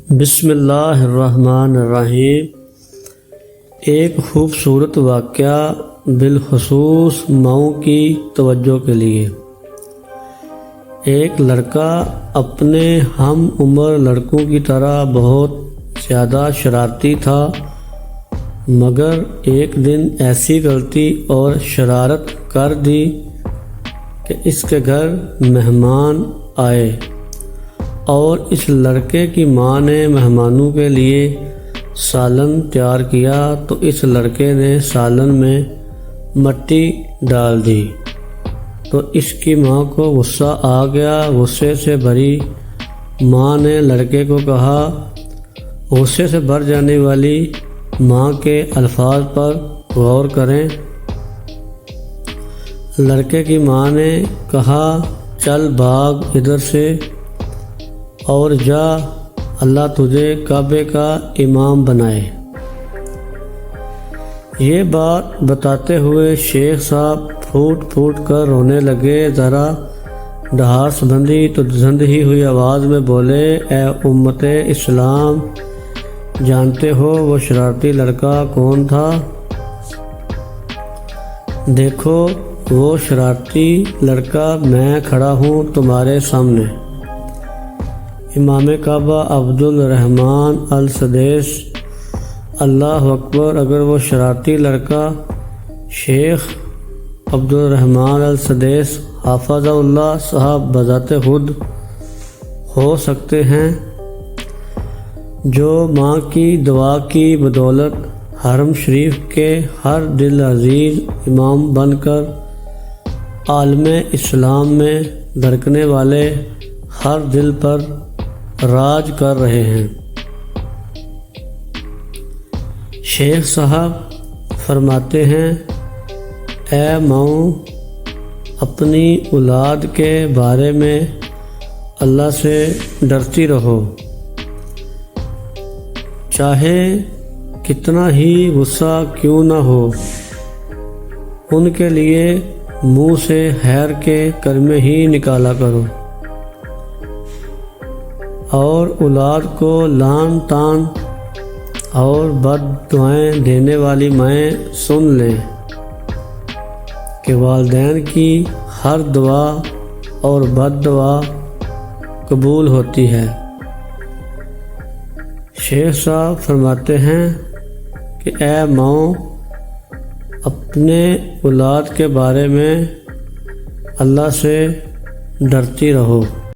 بسم اللہ الرحمن الرحیم۔ ایک خوبصورت واقعہ بالخصوص ماؤں کی توجہ کے لیے۔ ایک لڑکا اپنے ہم عمر لڑکوں کی طرح بہت زیادہ شرارتی تھا، مگر ایک دن ایسی غلطی اور شرارت کر دی کہ اس کے گھر مہمان آئے اور اس لڑکے کی ماں نے مہمانوں کے لیے سالن تیار کیا تو اس لڑکے نے سالن میں مٹی ڈال دی تو اس کی ماں کو غصہ آ گیا۔ غصے سے بھری ماں نے لڑکے کو کہا، غصے سے بھر جانے والی ماں کے الفاظ پر غور کریں۔ لڑکے کی ماں نے کہا، چل بھاگ ادھر سے اور جا، اللہ تجھے کعبے کا امام بنائے۔ یہ بات بتاتے ہوئے شیخ صاحب پھوٹ پھوٹ کر رونے لگے۔ ذرا ڈھارس بندھی تو زند ہی ہوئی آواز میں بولے، اے امت اسلام، جانتے ہو وہ شرارتی لڑکا کون تھا؟ دیکھو وہ شرارتی لڑکا میں کھڑا ہوں تمہارے سامنے۔ امام کعبہ عبدالرحمن السدیس، اللہ اکبر۔ اگر وہ شرارتی لڑکا شیخ عبدالرحمن السدیس حافظہ اللہ صاحب بذات خود ہو سکتے ہیں، جو ماں کی دعا کی بدولت حرم شریف کے ہر دل عزیز امام بن کر عالم اسلام میں دھڑکنے والے ہر دل پر راج کر رہے ہیں۔ شیخ صاحب فرماتے ہیں، اے ماؤں، اپنی اولاد کے بارے میں اللہ سے ڈرتی رہو، چاہے کتنا ہی غصہ کیوں نہ ہو، ان کے لیے منہ سے خیر کے کلمے ہی نکالا کرو، اور اولاد کو لعن طعن اور بد دعائیں دینے والی مائیں سن لیں کہ والدین کی ہر دعا اور بد دعا قبول ہوتی ہے۔ شیخ صاحب فرماتے ہیں کہ اے ماؤں، اپنے اولاد کے بارے میں اللہ سے ڈرتی رہو۔